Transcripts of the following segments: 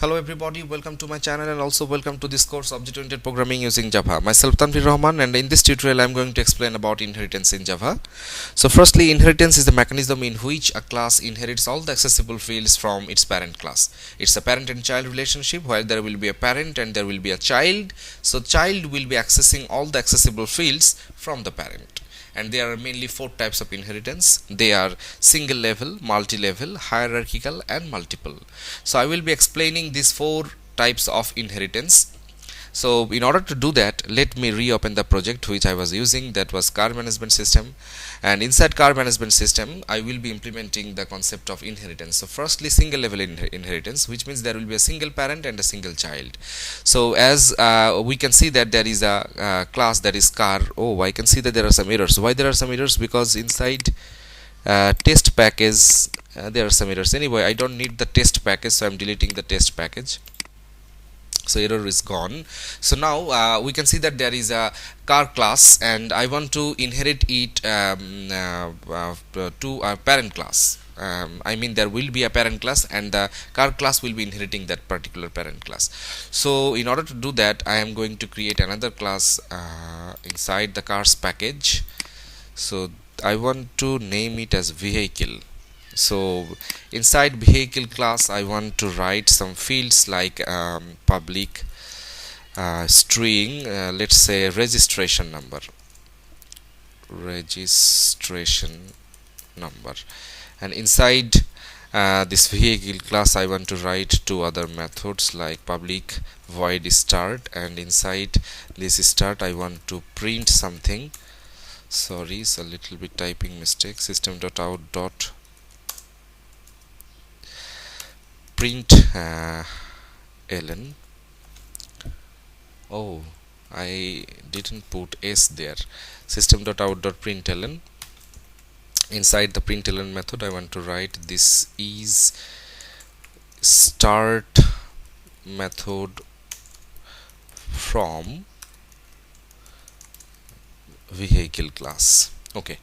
Hello everybody, welcome to my channel and also welcome to this course Object-Oriented Programming using Java. Myself Tanvir Rahman, and in this tutorial I am going to explain about inheritance in Java. So firstly, inheritance is the mechanism in which a class inherits all the accessible fields from its parent class. It's a parent and child relationship where there will be a parent and there will be a child. So child will be accessing all the accessible fields from the parent. And there are mainly four types of inheritance. They are single level, multi-level, hierarchical and multiple. So I will be explaining these four types of inheritance. So in order to do that, let me reopen the project which I was using, that was car management system, and inside car management system I will be implementing the concept of inheritance. So firstly, single level inheritance, which means there will be a single parent and a single child. So as we can see that there is a class that is car. Oh, I can see that there are some errors. Why there are some errors? Because inside test package there are some errors. Anyway, I don't need the test package, so I'm deleting the test package. So error is gone. So now we can see that there is a car class and I want to inherit it to a parent class. I mean, there will be a parent class and the car class will be inheriting that particular parent class. So in order to do that, I am going to create another class inside the cars package. So I want to name it as vehicle. So inside vehicle class I want to write some fields like public string, let's say registration number, and inside this vehicle class I want to write two other methods like public void start, and inside this start I want to print something. Sorry, it's a little bit typing mistake. System.out. Print ln. Oh, I didn't put s there. System.out.println. Inside the println method I want to write this is start method from vehicle class. Okay,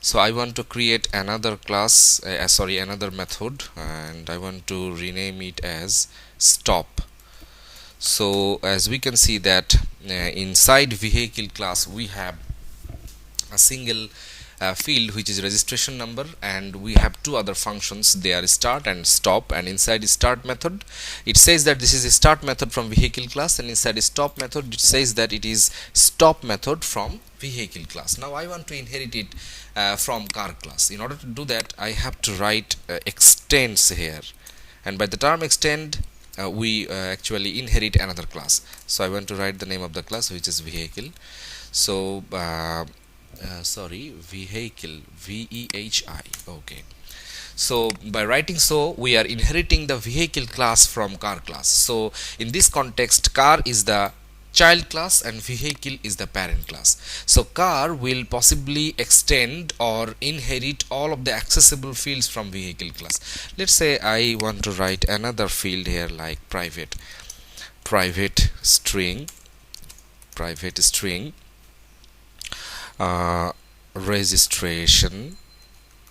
so I want to create another class, another method, and I want to rename it as stop. So as we can see that inside vehicle class we have a single field which is registration number, and we have two other functions, they are start and stop. And inside start method it says that this is a start method from vehicle class, and inside stop method it says that it is stop method from vehicle class. Now I want to inherit it from car class. In order to do that, I have to write extends here, and by the term extend we actually inherit another class. So I want to write the name of the class, which is vehicle. So vehicle, VEHI. Okay, so by writing so, we are inheriting the vehicle class from car class. So in this context, car is the child class and vehicle is the parent class. So car will possibly extend or inherit all of the accessible fields from vehicle class. Let's say I want to write another field here like private string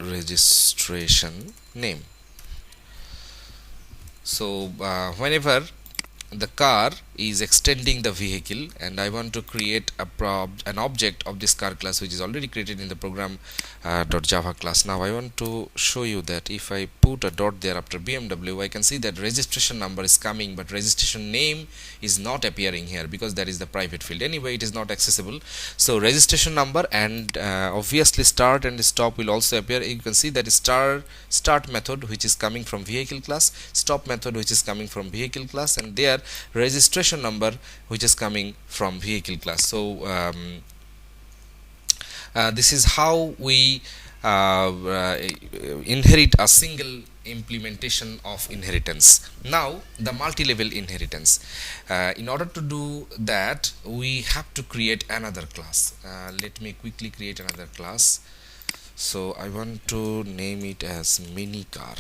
registration name. So whenever the car is extending the vehicle and I want to create an object of this car class, which is already created in the program .java class. Now I want to show you that if I put a dot there after BMW, I can see that registration number is coming, but registration name is not appearing here because that is the private field. Anyway, it is not accessible. So registration number and obviously start and stop will also appear. You can see that start method which is coming from vehicle class, stop method which is coming from vehicle class, and there registration number which is coming from vehicle class. So this is how we inherit a single implementation of inheritance. Now the multi-level inheritance. In order to do that, we have to create another class. Let me quickly create another class. So I want to name it as mini car.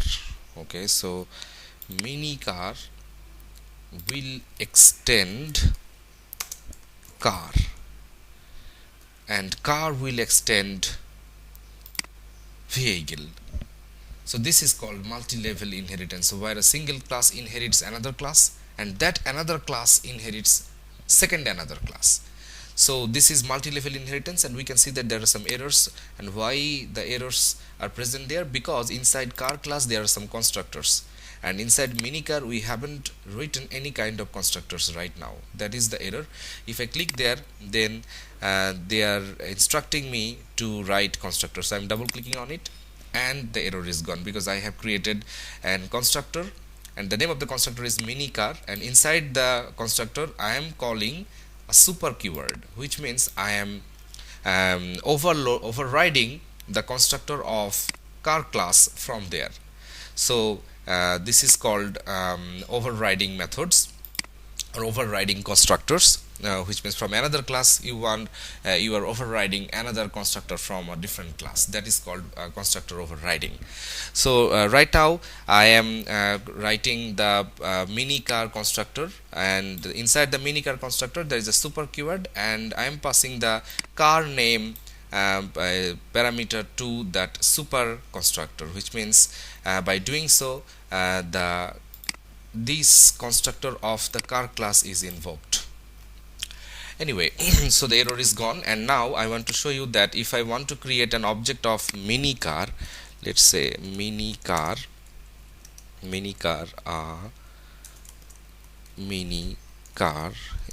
Okay, so mini car will extend car, and car will extend vehicle. So this is called multi-level inheritance, so where a single class inherits another class, and that another class inherits second another class. So this is multi-level inheritance, and we can see that there are some errors. And why the errors are present there? Because inside car class there are some constructors, and inside minicar we haven't written any kind of constructors right now. That is the error. If I click there, then they are instructing me to write constructor, so I'm double clicking on it, and the error is gone because I have created an constructor, and the name of the constructor is minicar, and inside the constructor I am calling a super keyword, which means I am overriding the constructor of car class from there. So this is called overriding methods or overriding constructors, which means from another class you are overriding another constructor from a different class. That is called constructor overriding. So right now I am writing the minicar constructor, and inside the minicar constructor there is a super keyword, and I am passing the car name parameter to that super constructor, which means by doing so this constructor of the car class is invoked. Anyway, so the error is gone, and now I want to show you that if I want to create an object of minicar, let's say minicar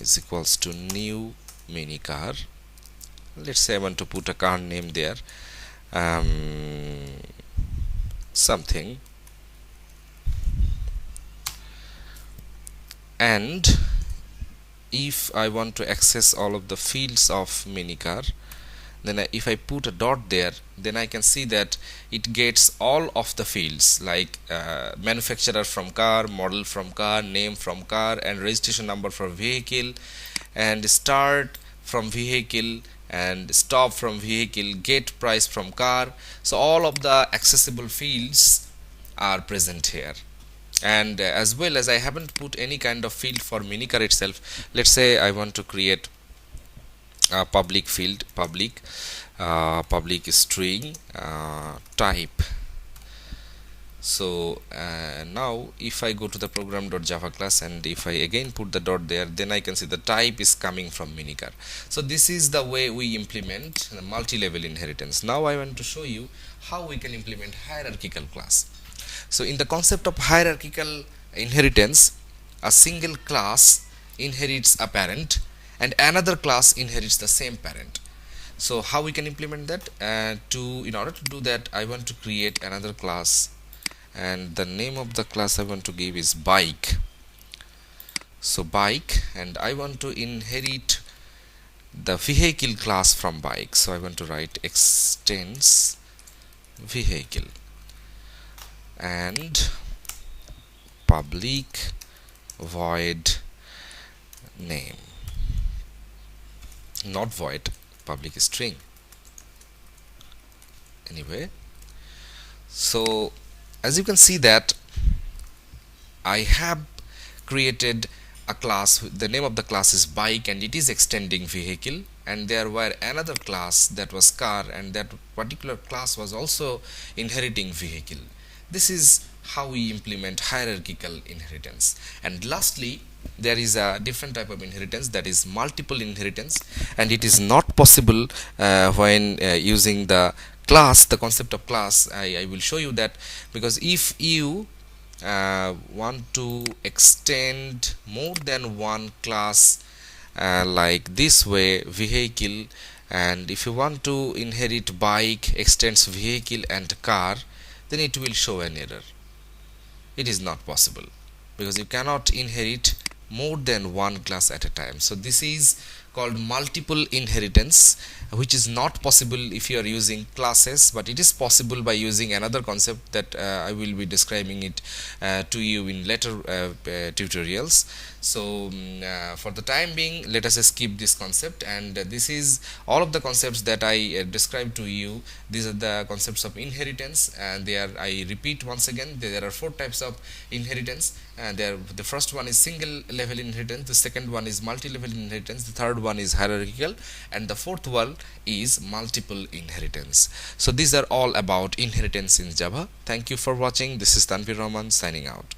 is equals to new minicar. Let's say I want to put a car name there, something, and if I want to access all of the fields of minicar, then if I put a dot there, then I can see that it gets all of the fields like manufacturer from car, model from car, name from car, and registration number for vehicle, and start from vehicle, and stop from vehicle, get price from car. So all of the accessible fields are present here. And as well as I haven't put any kind of field for minicar itself. Let's say I want to create a public field, public string type. So now if I go to the program.java class, and if I again put the dot there, then I can see the type is coming from minicar. So this is the way we implement the multi-level inheritance. Now I want to show you how we can implement hierarchical class. So in the concept of hierarchical inheritance, a single class inherits a parent and another class inherits the same parent. So how we can implement that? In order to do that, I want to create another class, and the name of the class I want to give is bike. So bike, and I want to inherit the vehicle class from bike. So I want to write extends vehicle, and public void name, not void, public string. Anyway, so as you can see that I have created a class. The name of the class is bike, and it is extending vehicle, and there were another class that was car, and that particular class was also inheriting vehicle. This is how we implement hierarchical inheritance. And lastly, there is a different type of inheritance, that is multiple inheritance, and it is not possible when using the class, the concept of class. I will show you that, because if you want to extend more than one class like this way, vehicle, and if you want to inherit bike extends vehicle and car, then it will show an error. It is not possible, because you cannot inherit more than one class at a time. So this is called multiple inheritance, which is not possible if you are using classes, but it is possible by using another concept that I will be describing it to you in later tutorials. So for the time being, let us skip this concept, and this is all of the concepts that I described to you. These are the concepts of inheritance, and I repeat once again, there are 4 types of inheritance, and the first one is single level inheritance, the second one is multi-level inheritance, the third one is hierarchical, and the fourth one is multiple inheritance. So these are all about inheritance in Java. Thank you for watching. This is Tanvir Rahman signing out.